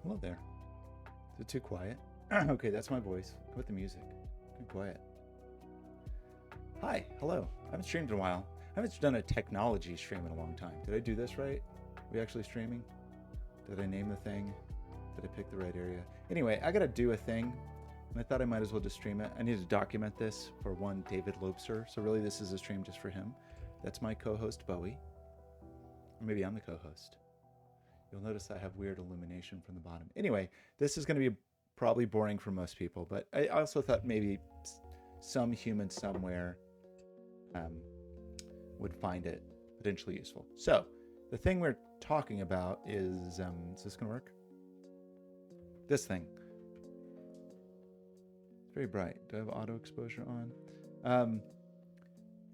Hello there. Is it too quiet? Okay, that's my voice. How about the music? Too quiet. Hi, hello. I haven't streamed in a while. I haven't done a technology stream in a long time. Did I do this right? Are we actually streaming? Did I name the thing? Did I pick the right area? Anyway, I gotta do a thing, and I thought I might as well just stream it. I need to document this for one David Lobser. So really, this is a stream just for him. That's my co-host Bowie, or maybe I'm the co-host. You'll notice I have weird illumination from the bottom. Anyway, this is going to be probably boring for most people, but I also thought maybe some human somewhere would find it potentially useful. So the thing we're talking about is this going to work? This thing. It's very bright. Do I have auto exposure on?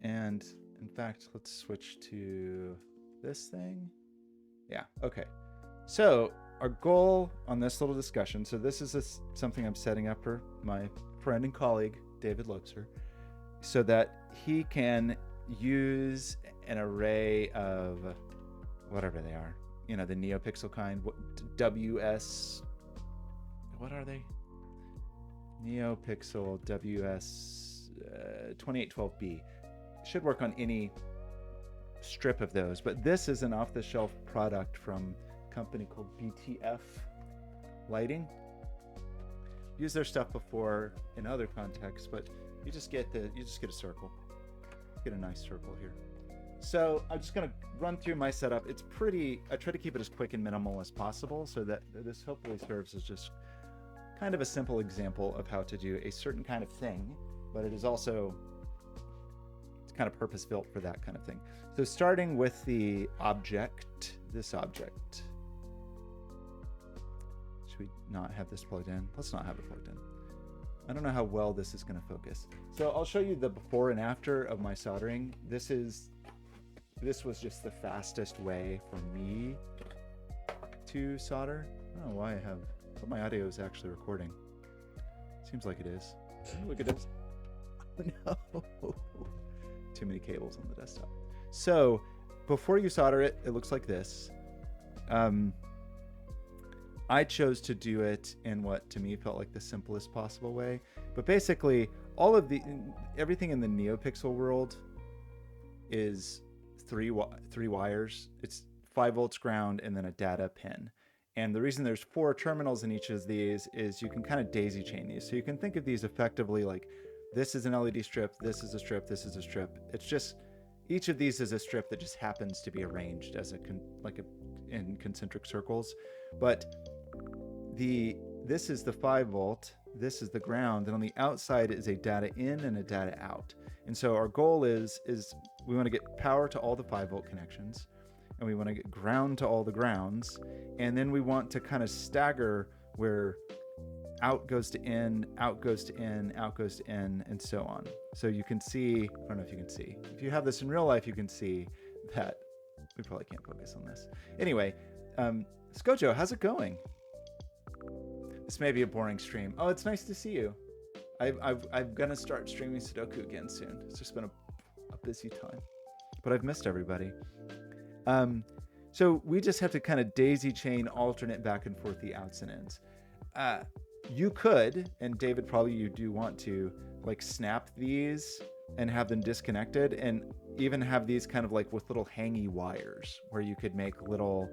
And in fact, let's switch to this thing. Yeah, okay. So our goal on this little discussion, so this is something I'm setting up for my friend and colleague, David Lobser, so that he can use an array of whatever they are, the NeoPixel kind, WS, what are they? NeoPixel WS 2812B. Should work on any strip of those, but this is an off-the-shelf product from a company called BTF Lighting. Used their stuff before in other contexts, but you just get a circle. Get a nice circle here. So I'm just gonna run through my setup. I try to keep it as quick and minimal as possible, so that this hopefully serves as just kind of a simple example of how to do a certain kind of thing, but it is also kind of purpose built for that kind of thing. So starting with the object, this object. Should we not have this plugged in? Let's not have it plugged in. I don't know how well this is going to focus. So I'll show you the before and after of my soldering. This was just the fastest way for me to solder. I don't know why but my audio is actually recording. Seems like it is. Look at this. No. Too many cables on the desktop. So before you solder it, it looks like this. I chose to do it in what to me felt like the simplest possible way. But basically, everything in the NeoPixel world is three wires. It's 5 volts ground and then a data pin. And the reason there's 4 terminals in each of these is you can kind of daisy chain these. So you can think of these effectively like this is an LED strip, this is a strip, this is a strip. It's just each of these is a strip that just happens to be arranged as in concentric circles. But this is the 5 volt, this is the ground, and on the outside is a data in and a data out. And so our goal is we want to get power to all the 5 volt connections, and we want to get ground to all the grounds, and then we want to kind of stagger where out goes to in, out goes to in, out goes to in, and so on. So you can see, I don't know if you can see. If you have this in real life, you can see that we probably can't focus on this. Anyway, Skojo, how's it going? This may be a boring stream. Oh, it's nice to see you. I'm gonna start streaming Sudoku again soon. It's just been a busy time, but I've missed everybody. So we just have to kind of daisy chain, alternate back and forth the outs and ins. You could, and David, probably you do want to, like snap these and have them disconnected, and even have these kind of like with little hangy wires where you could make little,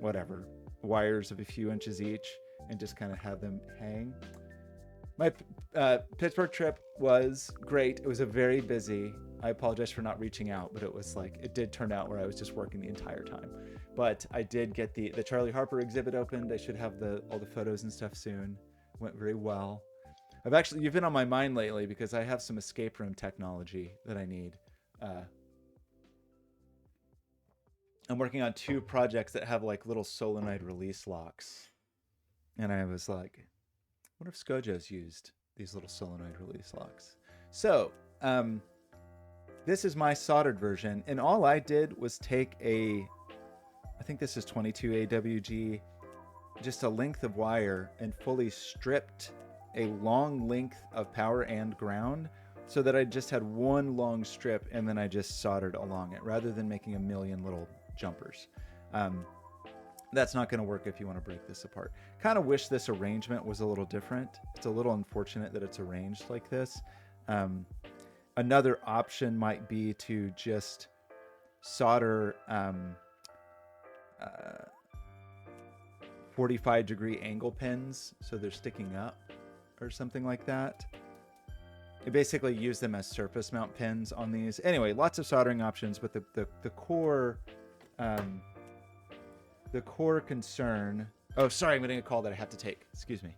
whatever, wires of a few inches each and just kind of have them hang. My Pittsburgh trip was great. It was a very busy. I apologize for not reaching out, but it did turn out where I was just working the entire time. But I did get the Charlie Harper exhibit opened. I should have all the photos and stuff soon. Went very well. You've been on my mind lately because I have some escape room technology that I need. I'm working on 2 projects that have like little solenoid release locks. And I was like, what if Skojo's used these little solenoid release locks? So, this is my soldered version. And all I did was take I think this is 22 AWG, just a length of wire, and fully stripped a long length of power and ground so that I just had one long strip, and then I just soldered along it rather than making a million little jumpers. That's not going to work if you want to break this apart. Kind of wish this arrangement was a little different. It's a little unfortunate that it's arranged like this. Another option might be to just solder 45-degree angle pins so they're sticking up or something like that. You basically use them as surface mount pins on these. Anyway, lots of soldering options, but the core concern. Oh, sorry, I'm getting a call that I have to take. Excuse me.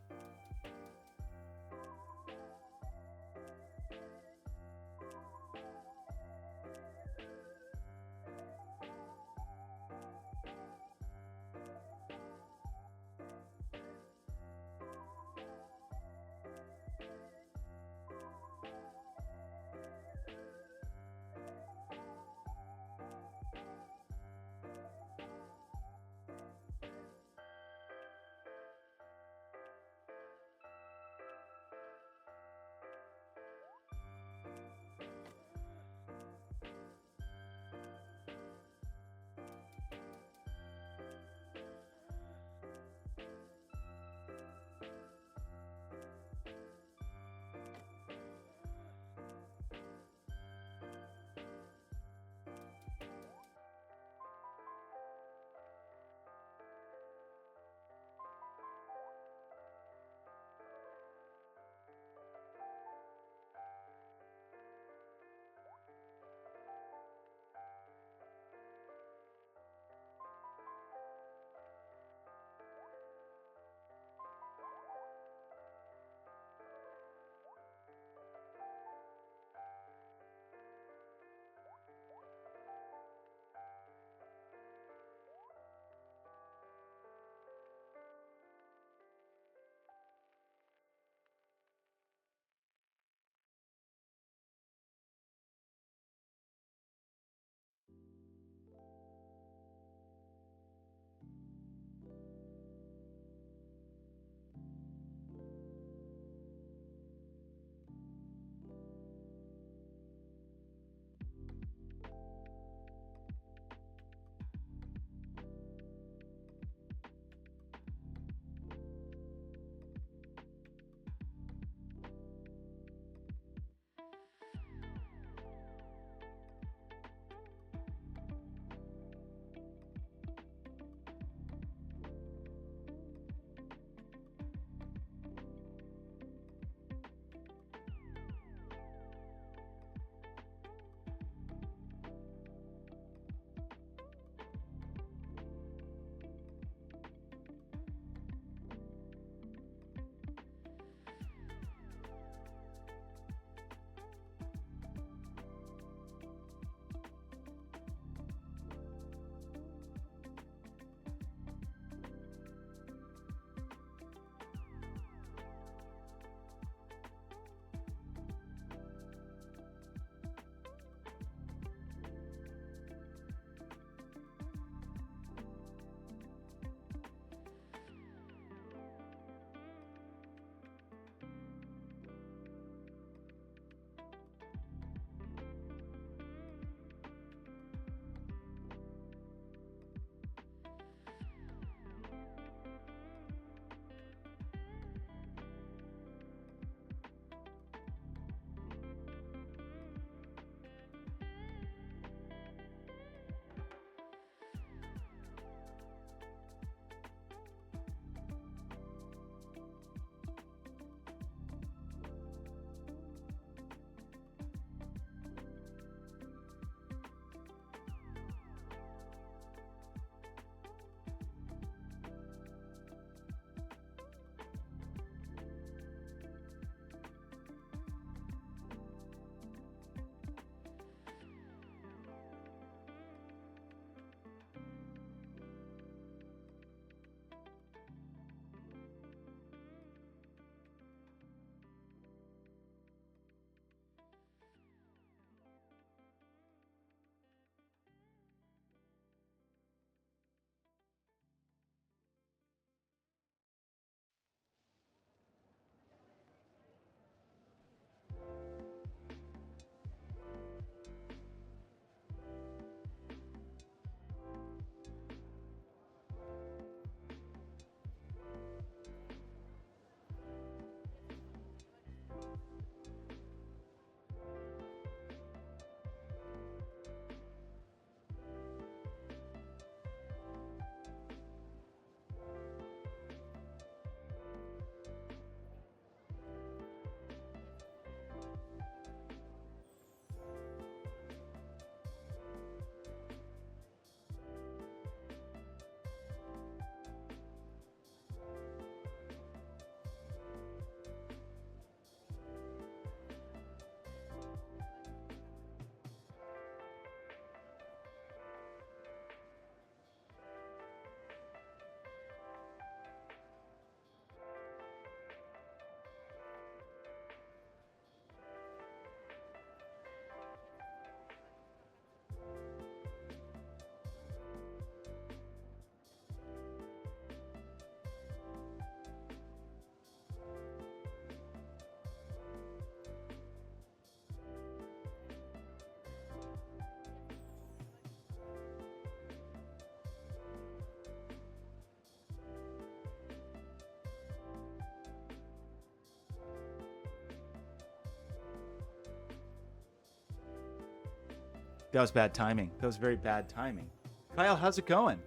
That was bad timing. That was very bad timing. Kyle, how's it going?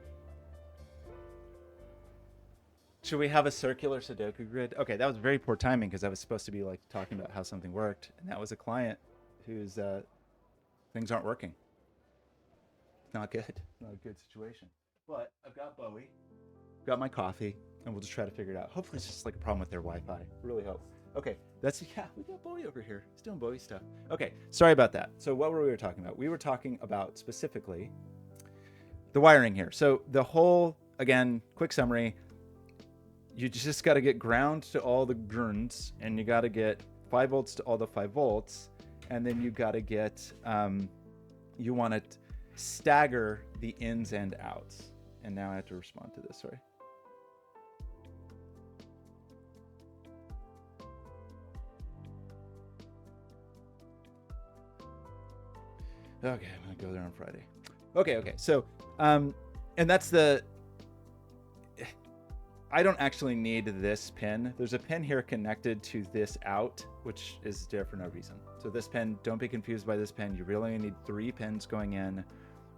Should we have a circular Sudoku grid? Okay, that was very poor timing because I was supposed to be like talking about how something worked, and that was a client whose things aren't working. Not good. Not a good situation. But I've got Bowie, got my coffee, and we'll just try to figure it out. Hopefully, it's just like a problem with their Wi-Fi. Really hope. Okay, we got Bowie over here. He's doing Bowie stuff. Okay, sorry about that. So what were we talking about? We were talking about specifically the wiring here. So the whole, again, quick summary. You just got to get ground to all the grounds, and you got to get 5 volts to all the 5 volts, and then you got to get, you want to stagger the ins and outs. And now I have to respond to this, sorry. Okay, I'm gonna go there on Friday. Okay. So, and that's I don't actually need this pin. There's a pin here connected to this out, which is there for no reason. So this pin, don't be confused by this pin. You really need 3 pins going in.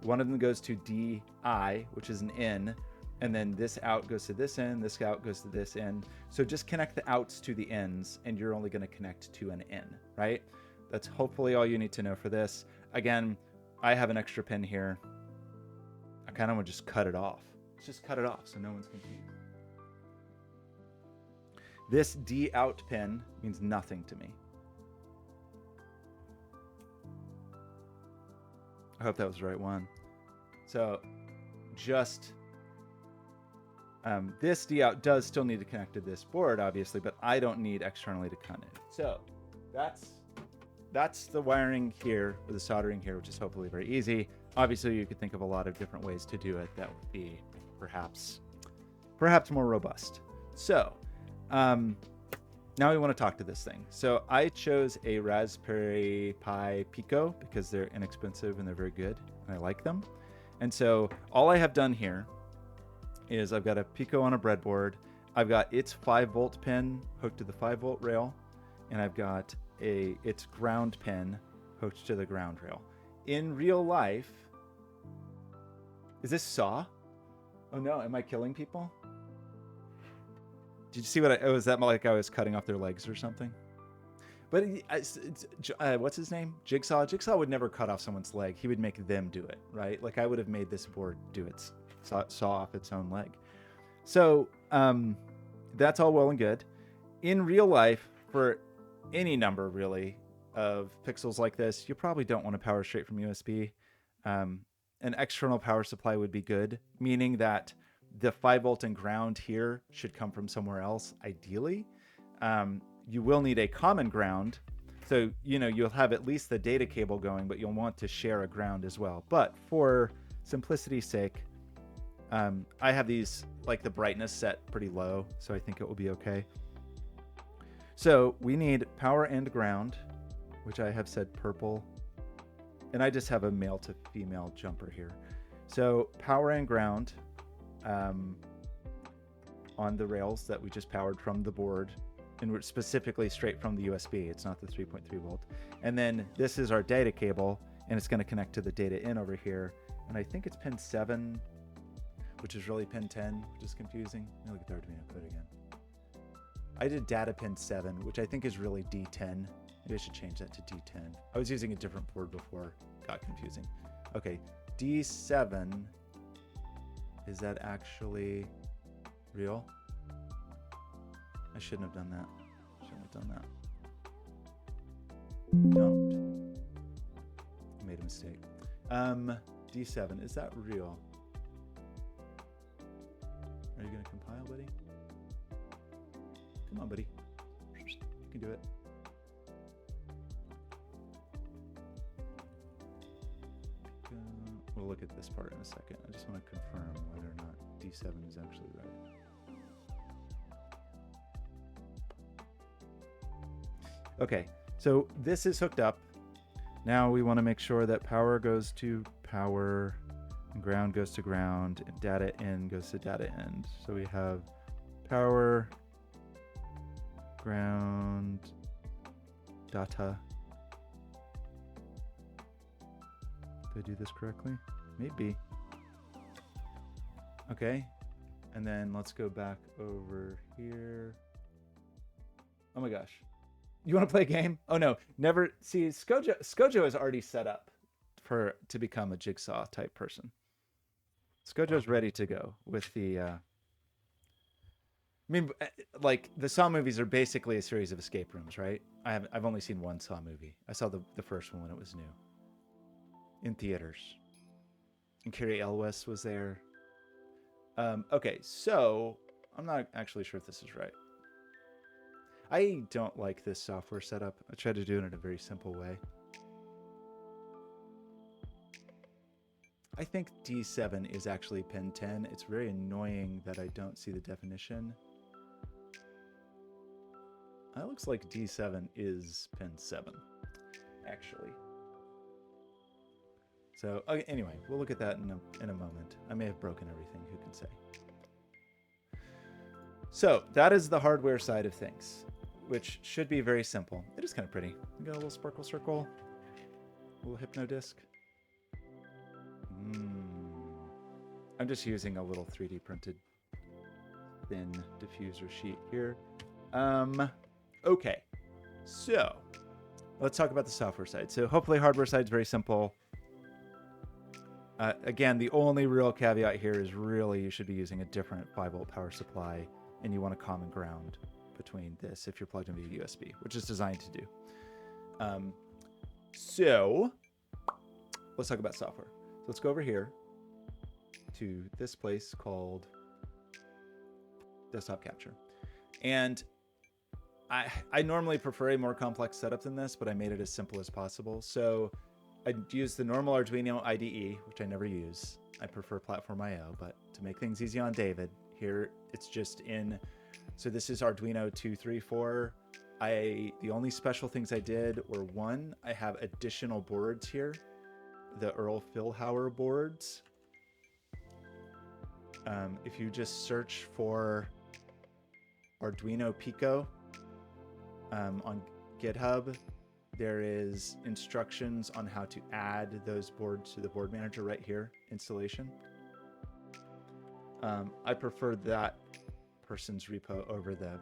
One of them goes to DI, which is an in, and then this out goes to this in, this out goes to this in. So just connect the outs to the ins, and you're only gonna connect to an in, right? That's hopefully all you need to know for this. Again, I have an extra pin here. I kind of want to just cut it off. Let's just cut it off so no one's confused. This D out pin means nothing to me. I hope that was the right one. So just this D out does still need to connect to this board, obviously, but I don't need externally to cut it. So that's the wiring here, or the soldering here, which is hopefully very easy. Obviously, you could think of a lot of different ways to do it that would be perhaps more robust. So now we want to talk to this thing. So I chose a Raspberry Pi Pico because they're inexpensive and they're very good, and I like them. And so all I have done here is I've got a Pico on a breadboard. I've got its 5-volt pin hooked to the 5-volt rail, and I've got its ground pin hooked to the ground rail. In real life, is this Saw? Oh no, am I killing people? Did you see what was that like I was cutting off their legs or something? But what's his name? Jigsaw? Jigsaw would never cut off someone's leg. He would make them do it, right? Like I would have made this board do it, saw off its own leg. So that's all well and good. In real life, for any number really of pixels like this, you probably don't want to power straight from USB. An external power supply would be good, meaning that the 5-volt and ground here should come from somewhere else, ideally. You will need a common ground. So, you'll have at least the data cable going, but you'll want to share a ground as well. But for simplicity's sake, I have these, like the brightness set pretty low, so I think it will be okay. So we need power and ground, which I have said purple. And I just have a male to female jumper here. So power and ground on the rails that we just powered from the board, and we're specifically straight from the USB. It's not the 3.3 volt. And then this is our data cable, and it's going to connect to the data in over here. And I think it's pin 7, which is really pin 10, which is confusing. Let me look at the Arduino code again. I did data pin 7, which I think is really D10. Maybe I should change that to D10. I was using a different board before. Got confusing. Okay, D7. Is that actually real? I shouldn't have done that. Don't. I made a mistake. D7, is that real? Are you gonna compile, buddy? Come on, buddy. You can do it. We'll look at this part in a second. I just want to confirm whether or not D7 is actually right. Okay, so this is hooked up. Now we want to make sure that power goes to power, and ground goes to ground, and data in goes to data in. So we have power, ground, data Did I do this correctly? Maybe. Okay. And then let's go back over here. Oh my gosh. You want to play a game? Oh no, never. See, Skojo is already set up to become a Jigsaw type person. Skojo's ready to go with the. I mean, like the Saw movies are basically a series of escape rooms, right? I've only seen one Saw movie. I saw the first one when it was new in theaters, and Carrie Elwes was there. Okay, so I'm not actually sure if this is right. I don't like this software setup. I tried to do it in a very simple way. I think D7 is actually pin 10. It's very annoying that I don't see the definition. It looks like D7 is pin 7, actually. So anyway, we'll look at that in a moment. I may have broken everything, who can say. So that is the hardware side of things, which should be very simple. It is kind of pretty. You got a little sparkle circle, a little hypno disc. I'm just using a little 3D printed thin diffuser sheet here. Okay, so let's talk about the software side. So hopefully hardware side is very simple. Again, the only real caveat here is really you should be using a different 5-volt power supply, and you want a common ground between this if you're plugged into USB, which is designed to do. So let's talk about software. So let's go over here to this place called Desktop Capture. And I normally prefer a more complex setup than this, but I made it as simple as possible. So I use the normal Arduino IDE, which I never use. I prefer Platform IO, but to make things easy on David, here it's just in. So this is Arduino 234. The only special things I did were, one, I have additional boards here, the Earl Philhauer boards. If you just search for Arduino Pico on GitHub, there is instructions on how to add those boards to the board manager right here, installation. I prefer that person's repo over the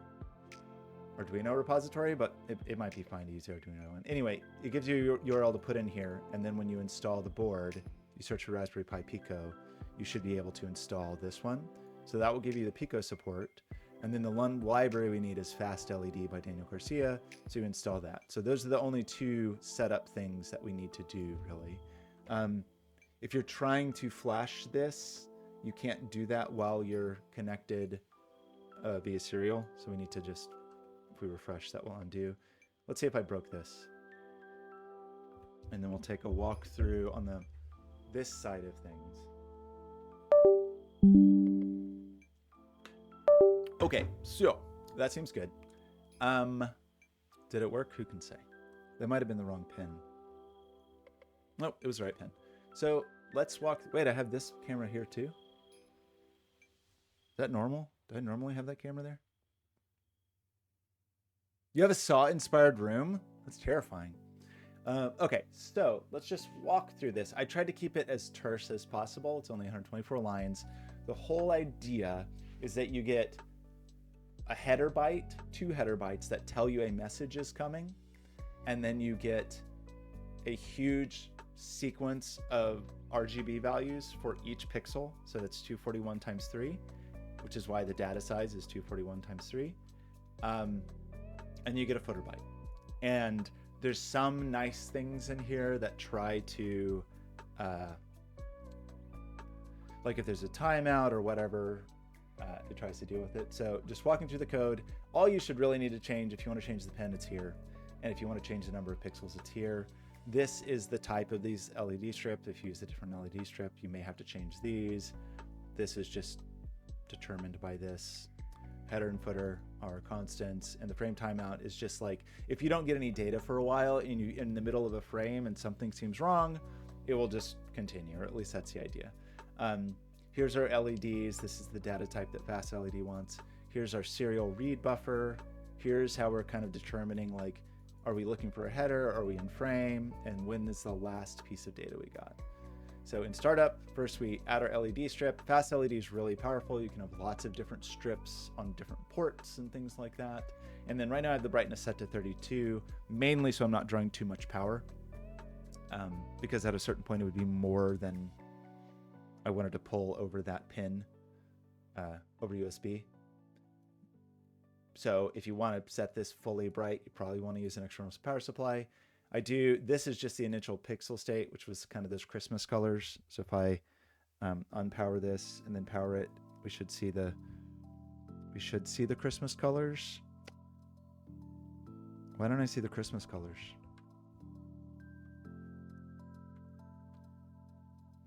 Arduino repository, but it might be fine to use the Arduino one. Anyway, it gives you your URL to put in here, and then when you install the board, you search for Raspberry Pi Pico, you should be able to install this one. So that will give you the Pico support. And then the one library we need is FastLED by Daniel Garcia, so you install that. So those are the only two setup things that we need to do, really. If you're trying to flash this, you can't do that while you're connected via serial. So we need to just, if we refresh, that will undo. Let's see if I broke this. And then we'll take a walk through on this side of things. Okay, so that seems good. Did it work? Who can say? That might have been the wrong pin. Nope, it was the right pin. So let's walk. Wait, I have this camera here too. Is that normal? Do I normally have that camera there? You have a Saw-inspired room? That's terrifying. Okay, so let's just walk through this. I tried to keep it as terse as possible. It's only 124 lines. The whole idea is that you get a header byte, 2 header bytes that tell you a message is coming, and then you get a huge sequence of RGB values for each pixel. So that's 241 times 3, which is why the data size is 241 times 3. And you get a footer byte. And there's some nice things in here that try to, like if there's a timeout or whatever, it tries to deal with it. So just walking through the code, all you should really need to change, if you want to change the pen, it's here. And if you want to change the number of pixels, it's here. This is the type of these LED strip. If you use a different LED strip, you may have to change these. This is just determined by this. Header and footer are constants, and the frame timeout is just like, if you don't get any data for a while and you're in the middle of a frame and something seems wrong, it will just continue, or at least that's the idea. Here's our LEDs. This is the data type that FastLED wants. Here's our serial read buffer. Here's how we're kind of determining, like, are we looking for a header? Are we in frame? And when is the last piece of data we got? So in startup, first we add our LED strip. Fast LED is really powerful. You can have lots of different strips on different ports and things like that. And then right now I have the brightness set to 32, mainly so I'm not drawing too much power, because at a certain point it would be more than I wanted to pull over that pin over USB. So if you want to set this fully bright, you probably want to use an external power supply. This is just the initial pixel state, which was kind of those Christmas colors. So if I unpower this and then power it, we should see the Christmas colors. Why don't I see the Christmas colors?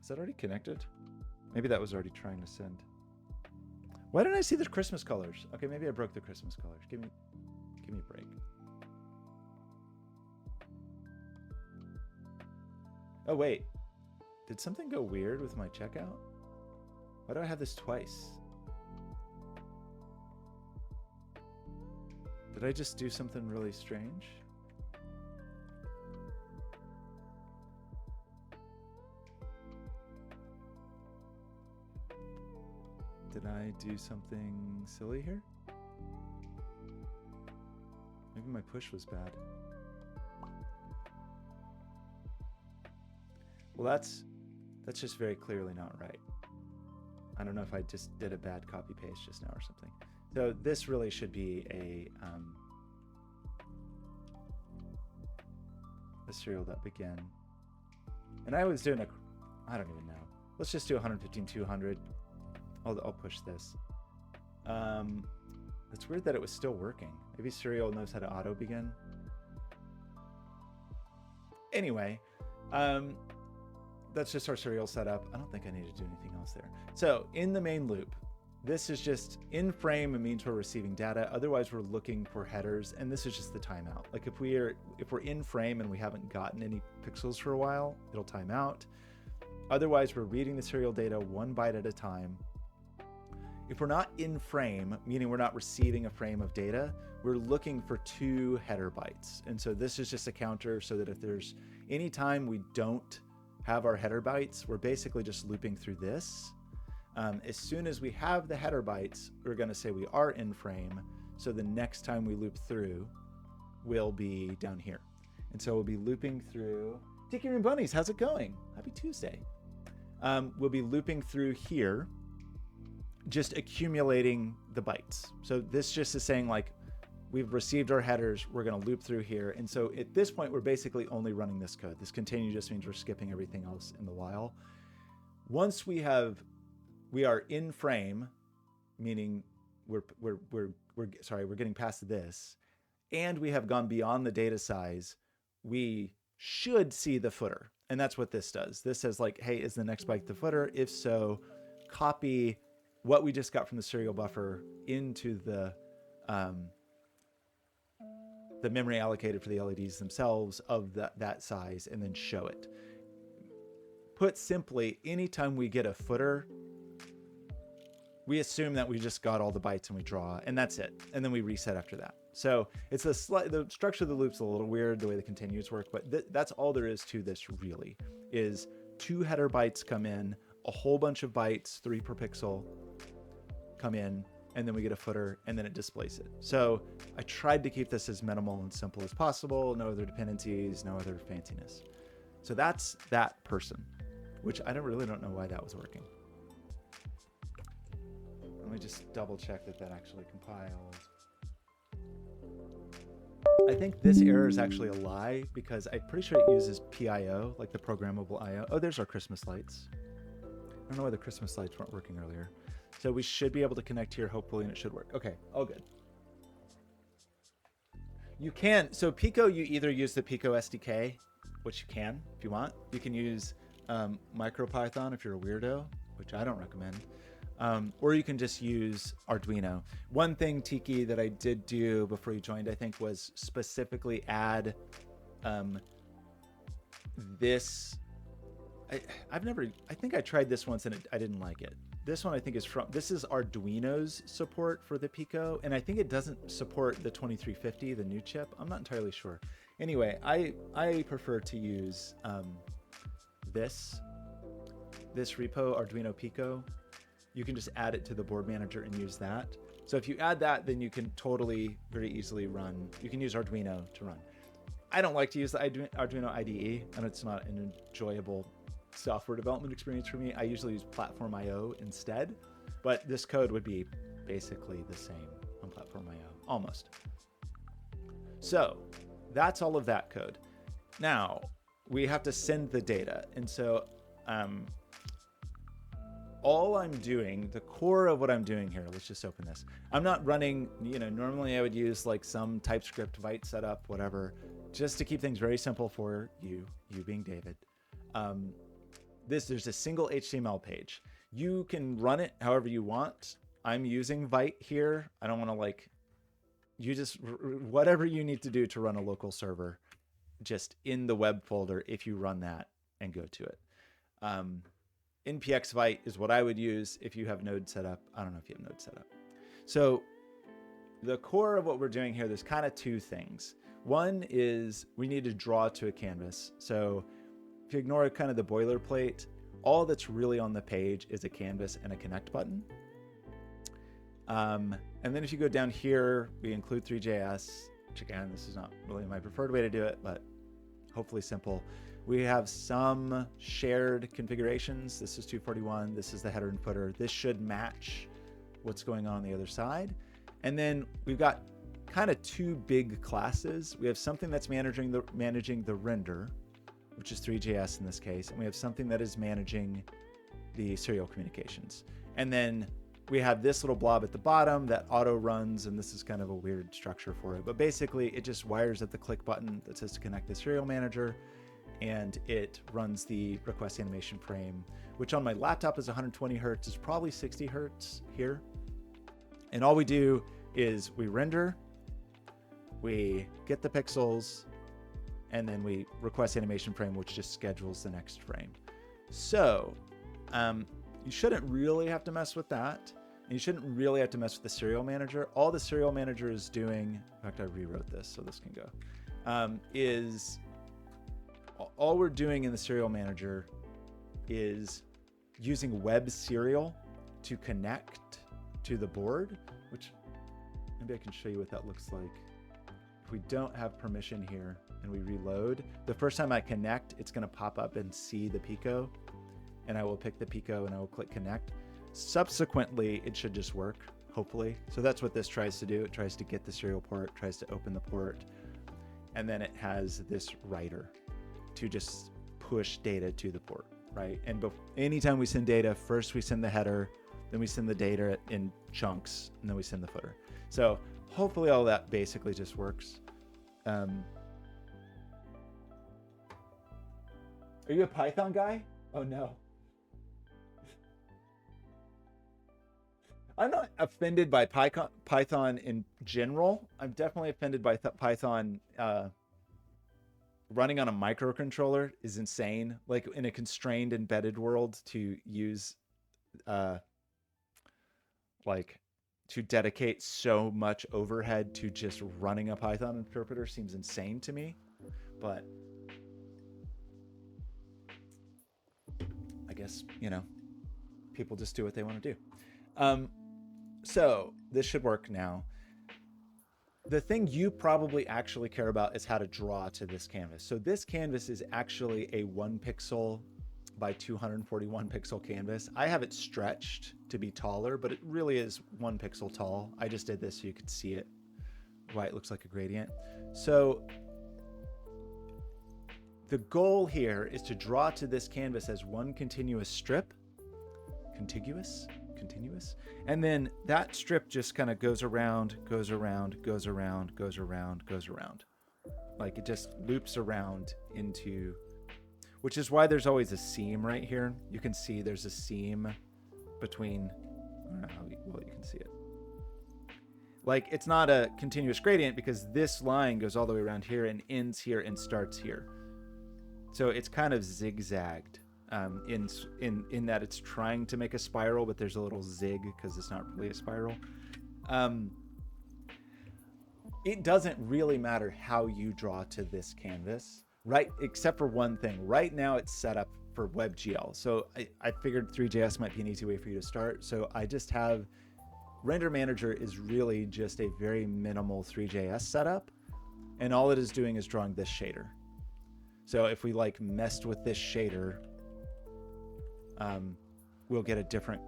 Is that already connected? Maybe that was already trying to send. Why don't I see the Christmas colors? Okay, maybe I broke the Christmas colors. Give me a break. Oh wait, did something go weird with my checkout? Why do I have this twice? Did I just do something really strange? Did I do something silly here? Maybe my push was bad. Well, that's just very clearly not right. I don't know if I just did a bad copy paste just now or something. So this really should be a serial up again. And I was doing I don't even know. Let's just do 115, 200. I'll push this. It's weird that it was still working. Maybe serial knows how to auto begin. Anyway, that's just our serial setup. I don't think I need to do anything else there. So in the main loop, this is just in frame. It means we're receiving data. Otherwise, we're looking for headers, and this is just the timeout. Like if we're in frame and we haven't gotten any pixels for a while, it'll time out. Otherwise, we're reading the serial data 1 byte at a time. If we're not in frame, meaning we're not receiving a frame of data, we're looking for 2 header bytes. And so this is just a counter so that if there's any time we don't have our header bytes, we're basically just looping through this. As soon as we have the header bytes, we're going to say we are in frame. So the next time we loop through will be down here. And so we'll be looping through. Tiki and Bunnies, how's it going? Happy Tuesday. We'll be looping through here, just accumulating the bytes. So this just is saying like, we've received our headers, we're going to loop through here. And so at this point, we're basically only running this code. This continue just means we're skipping everything else in the while. Once we are in frame, meaning we're getting past this, and we have gone beyond the data size, we should see the footer. And that's what this does. This says like, hey, is the next byte the footer? If so, copy what we just got from the serial buffer into the memory allocated for the LEDs themselves of that size, and then show it. Put simply, anytime we get a footer, we assume that we just got all the bytes and we draw, and that's it. And then we reset after that. So it's the structure of the loop's a little weird, the way the continues work, but that's all there is to this really, is 2 header bytes come in, a whole bunch of bytes, 3 per pixel, come in, and then we get a footer, and then it displays it. So I tried to keep this as minimal and simple as possible, no other dependencies, no other fanciness. So that's that person, which I really don't know why that was working. Let me just double check that actually compiled. I think this error is actually a lie because I'm pretty sure it uses PIO, like the programmable IO. Oh, there's our Christmas lights. I don't know why the Christmas lights weren't working earlier. So we should be able to connect here, hopefully, and it should work. Okay, all good. You can, so Pico, you either use the Pico SDK, which you can if you want. You can use MicroPython if you're a weirdo, which I don't recommend. Or you can just use Arduino. One thing, Tiki, that I did do before you joined, I think, was specifically add this. I think I tried this once and I didn't like it. This one I think this is Arduino's support for the Pico, and I think it doesn't support the 2350, the new chip. I'm not entirely sure. Anyway, I prefer to use this. this repo, Arduino Pico, you can just add it to the board manager and use that. So if you add that, then you can totally very easily run, you can use Arduino to run. I don't like to use the Arduino IDE, and it's not an enjoyable software development experience for me. I usually use Platform IO instead, but this code would be basically the same on Platform IO, almost. So that's all of that code. Now we have to send the data. And so all I'm doing, the core of what I'm doing here, let's just open this. I'm not running, normally I would use like some TypeScript Vite setup, whatever, just to keep things very simple for you being David. There's a single HTML page. You can run it however you want. I'm using Vite here. I don't want to whatever you need to do to run a local server, just in the web folder, if you run that and go to it. npx Vite is what I would use if you have Node set up. I don't know if you have Node set up. So the core of what we're doing here, there's kind of two things. One is we need to draw to a canvas. So if you ignore kind of the boilerplate, all that's really on the page is a canvas and a connect button. And then if you go down here, we include Three.js, which again, this is not really my preferred way to do it, but hopefully simple. We have some shared configurations. This is 241. This is the header and footer. This should match what's going on the other side. And then we've got kind of two big classes. We have something that's managing the render, which is Three.js in this case. And we have something that is managing the serial communications. And then we have this little blob at the bottom that auto runs, and this is kind of a weird structure for it. But basically, it just wires at the click button that says to connect the serial manager, and it runs the request animation frame, which on my laptop is 120 hertz. It's probably 60 hertz here. And all we do is we render, we get the pixels, and then we request animation frame, which just schedules the next frame. So you shouldn't really have to mess with that. And you shouldn't really have to mess with the serial manager. All the serial manager is doing, in fact, I rewrote this so this can go, is all we're doing in the serial manager is using web serial to connect to the board, which maybe I can show you what that looks like. If we don't have permission here and we reload, the first time I connect, it's going to pop up and see the Pico, and I will pick the Pico and I will click connect. Subsequently, it should just work, hopefully. So that's what this tries to do. It tries to get the serial port, tries to open the port, and then it has this writer to just push data to the port, right? And anytime we send data, first we send the header, then we send the data in chunks, and then we send the footer. So hopefully all that basically just works. Are you a Python guy? Oh no. I'm not offended by Python in general. I'm definitely offended by Python running on a microcontroller is insane. Like in a constrained embedded world, to use to dedicate so much overhead to just running a Python interpreter seems insane to me. But I guess, people just do what they want to do. So this should work now. The thing you probably actually care about is how to draw to this canvas. So this canvas is actually a 1 pixel by 241 pixel canvas. I have it stretched to be taller, but it really is 1 pixel tall. I just did this so you could see it, why it looks like a gradient. So the goal here is to draw to this canvas as one continuous strip. Contiguous, and then that strip just kind of goes around, like it just loops around into, which is why there's always a seam right here. You can see there's a seam between, I don't know how well you can see it. Like it's not a continuous gradient because this line goes all the way around here and ends here and starts here. So it's kind of zigzagged. In that it's trying to make a spiral, but there's a little zig because it's not really a spiral. It doesn't really matter how you draw to this canvas, right? Except for one thing. Right now it's set up for WebGL. So I figured 3JS might be an easy way for you to start. So I just have Render Manager is really just a very minimal 3JS setup. And all it is doing is drawing this shader. So if we like messed with this shader, we'll get a different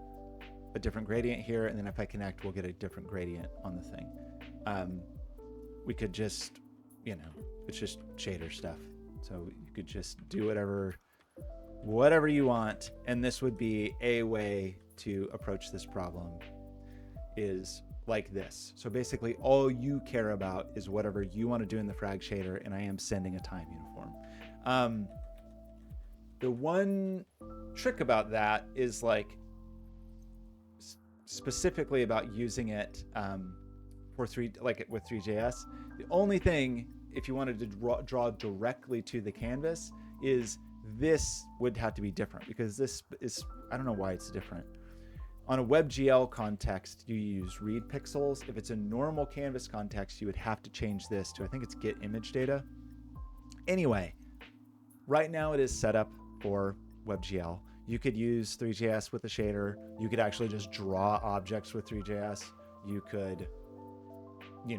gradient here. And then if I connect, we'll get a different gradient on the thing. We could just, it's just shader stuff. So you could just do whatever you want. And this would be a way to approach this problem is like this. So basically all you care about is whatever you want to do in the frag shader, and I am sending a time uniform. The one trick about that is like specifically about using it with 3JS. The only thing, if you wanted to draw directly to the canvas, is this would have to be different, because this is, I don't know why it's different. On a WebGL context, you use read pixels. If it's a normal canvas context, you would have to change this to, I think it's get image data. Anyway, right now it is set up for WebGL. You could use 3JS with the shader. You could actually just draw objects with 3JS. You could, you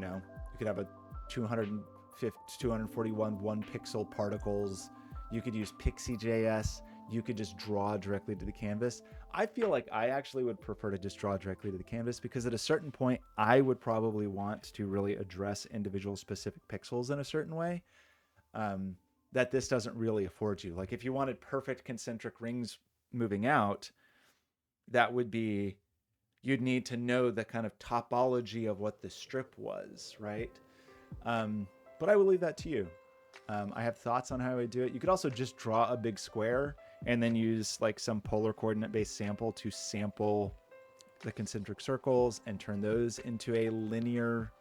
could have a 241 one pixel particles. You could use Pixie.js. You could just draw directly to the canvas. I feel like I actually would prefer to just draw directly to the canvas, because at a certain point, I would probably want to really address individual specific pixels in a certain way that this doesn't really afford you. Like if you wanted perfect concentric rings moving out, that would be, you'd need to know the kind of topology of what the strip was, right? But I will leave that to you. I have thoughts on how I do it. You could also just draw a big square and then use like some polar coordinate based sample to sample the concentric circles and turn those into a linear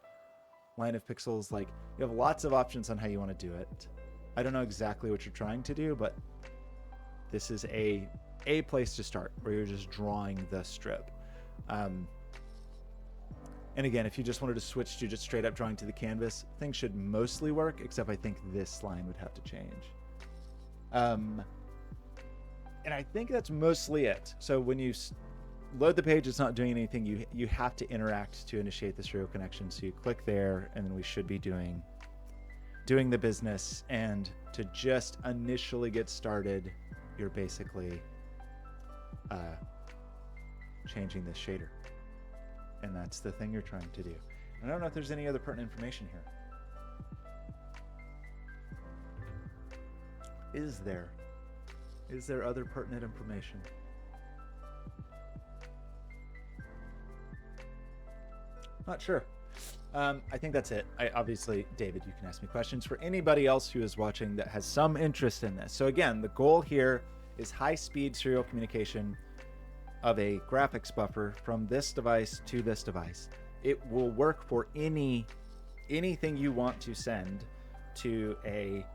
line of pixels. Like you have lots of options on how you want to do it. I don't know exactly what you're trying to do, but this is a place to start where you're just drawing the strip. And again, if you just wanted to switch to just straight up drawing to the canvas, things should mostly work, except I think this line would have to change. And I think that's mostly it. So when you load the page, it's not doing anything. You have to interact to initiate the serial connection. So you click there, and then we should be doing the business. And to just initially get started, you're basically changing this shader. And that's the thing you're trying to do. I don't know if there's any other pertinent information here. Is there other pertinent information? Not sure. I think that's it. Obviously, David, you can ask me questions. For anybody else who is watching that has some interest in this. So again, the goal here is high-speed serial communication of a graphics buffer from this device to this device. It will work for anything you want to send to a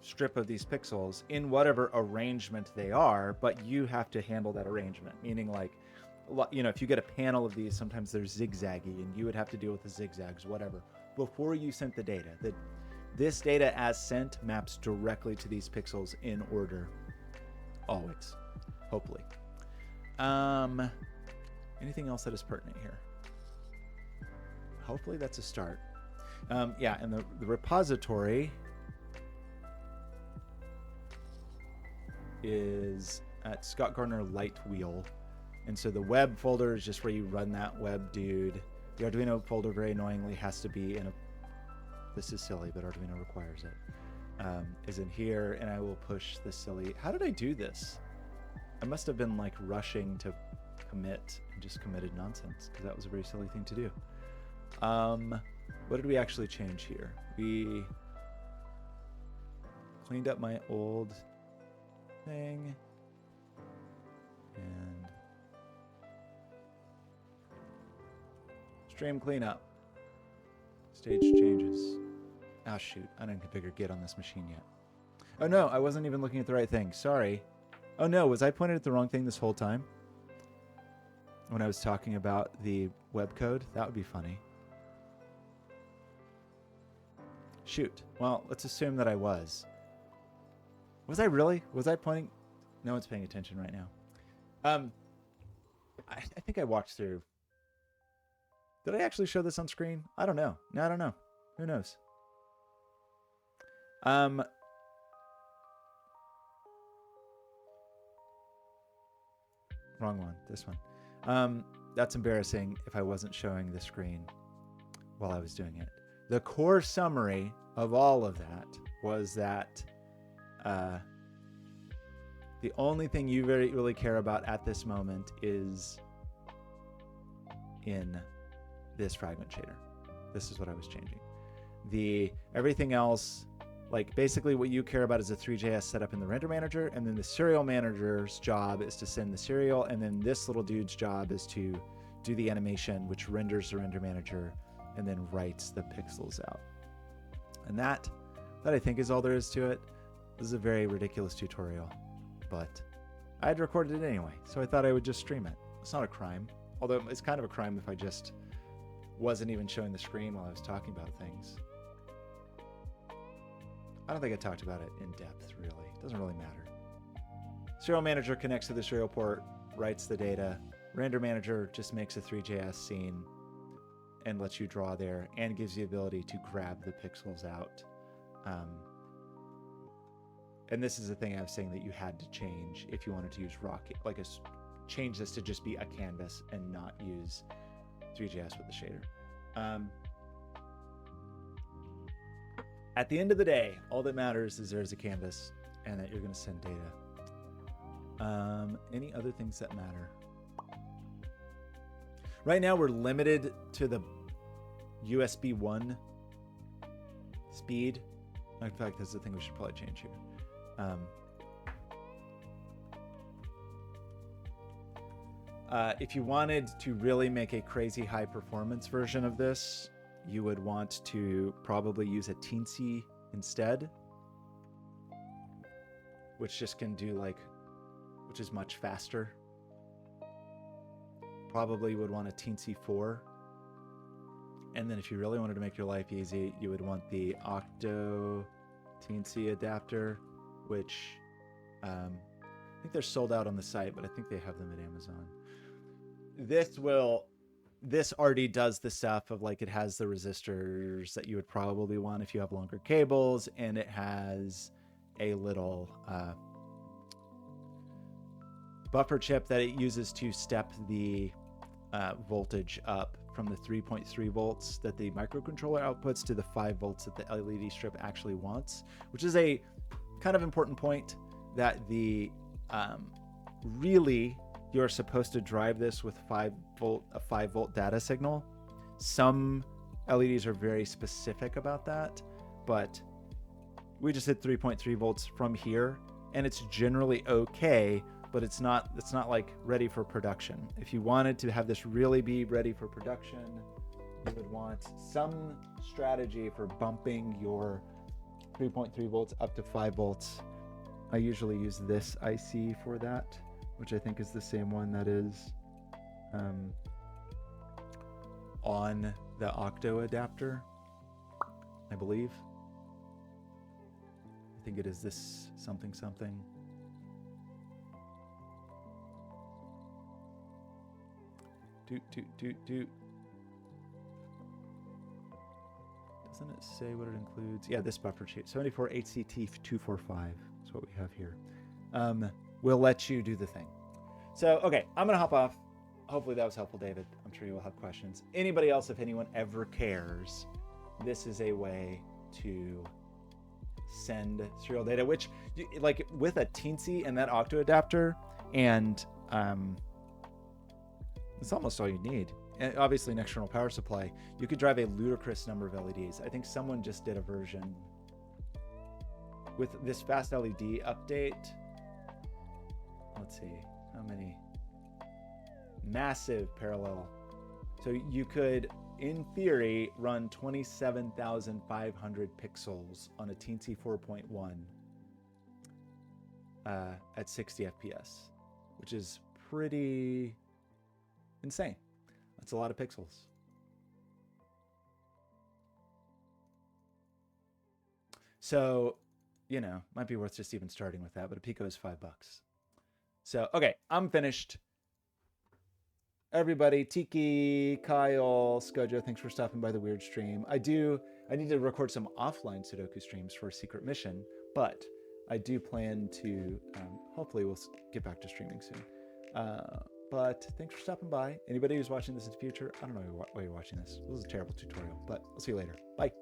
strip of these pixels in whatever arrangement they are, but you have to handle that arrangement. Meaning, like, if you get a panel of these, sometimes they're zigzaggy, and you would have to deal with the zigzags, whatever, before you sent the data. This data as sent maps directly to these pixels in order, always, hopefully. Anything else that is pertinent here? Hopefully that's a start. Yeah, and the repository is at Scott Gardner Light Wheel. And so the web folder is just where you run that web dude. The Arduino folder, very annoyingly, has to be in a, this is silly, but Arduino requires it, is in here, and I will push the silly, how did I do this? I must have been like rushing to commit and just committed nonsense, because that was a very silly thing to do. What did we actually change here? We cleaned up my old thing, and stream cleanup, stage changes. Oh shoot, I didn't configure Git on this machine yet. Oh no, I wasn't even looking at the right thing, sorry. Oh no, was I pointed at the wrong thing this whole time? When I was talking about the web code? That would be funny. Shoot. Well, let's assume that I was. Was I really? Was I pointing? No one's paying attention right now. I think I watched through. Did I actually show this on screen? I don't know. No, I don't know. Who knows? Wrong one. This one. That's embarrassing if I wasn't showing the screen while I was doing it. The core summary of all of that was that the only thing you really care about at this moment is in this fragment shader. This is what I was changing. Everything else, like basically what you care about is the Three.js setup in the render manager, and then the serial manager's job is to send the serial, and then this little dude's job is to do the animation, which renders the render manager and then writes the pixels out. And that I think is all there is to it. This is a very ridiculous tutorial, but I had recorded it anyway, so I thought I would just stream it. It's not a crime, although it's kind of a crime if I just wasn't even showing the screen while I was talking about things. I don't think I talked about it in depth, really. It doesn't really matter. Serial manager connects to the serial port, writes the data. Render manager just makes a Three.js scene and lets you draw there and gives you the ability to grab the pixels out. And this is the thing I was saying that you had to change if you wanted to use Rocket, change this to just be a canvas and not use Three.js with the shader. At the end of the day, all that matters is there's a canvas and that you're going to send data. Any other things that matter? Right now, we're limited to the USB 1 speed. In fact, that's the thing we should probably change here. If you wanted to really make a crazy high performance version of this, you would want to probably use a Teensy instead, which just can do which is much faster. Probably would want a Teensy 4. And then if you really wanted to make your life easy, you would want the Octo Teensy adapter, which I think they're sold out on the site, but I think they have them at Amazon. This already does the stuff of it has the resistors that you would probably want if you have longer cables, and it has a little buffer chip that it uses to step the voltage up from the 3.3 volts that the microcontroller outputs to the 5 volts that the LED strip actually wants, which is a kind of important point, that really you're supposed to drive this with a 5 volt data signal. Some LEDs are very specific about that, but we just hit 3.3 volts from here, and it's generally okay, but it's not ready for production. If you wanted to have this really be ready for production, you would want some strategy for bumping your 3.3 volts up to 5 volts. I usually use this IC for that, which I think is the same one that is on the Octo adapter, I believe. I think it is this something. Doot. Doesn't it say what it includes? Yeah, this buffer chip, 74 HCT245 is what we have here. We'll let you do the thing. So, okay, I'm gonna hop off. Hopefully that was helpful, David. I'm sure you will have questions. Anybody else, if anyone ever cares, this is a way to send serial data, which with a Teensy and that Octo adapter, and it's almost all you need. And obviously an external power supply. You could drive a ludicrous number of LEDs. I think someone just did a version with this FastLED update. Let's see, how many? Massive parallel. So you could, in theory, run 27,500 pixels on a Teensy 4.1 at 60 FPS, which is pretty insane. That's a lot of pixels. So, might be worth just even starting with that, but a Pico is $5. So, okay, I'm finished. Everybody, Tiki, Kyle, Skojo, thanks for stopping by the weird stream. I need to record some offline Sudoku streams for a secret mission, but I do plan to, hopefully we'll get back to streaming soon. But thanks for stopping by. Anybody who's watching this in the future, I don't know why you're watching this. This is a terrible tutorial, but I'll see you later. Bye.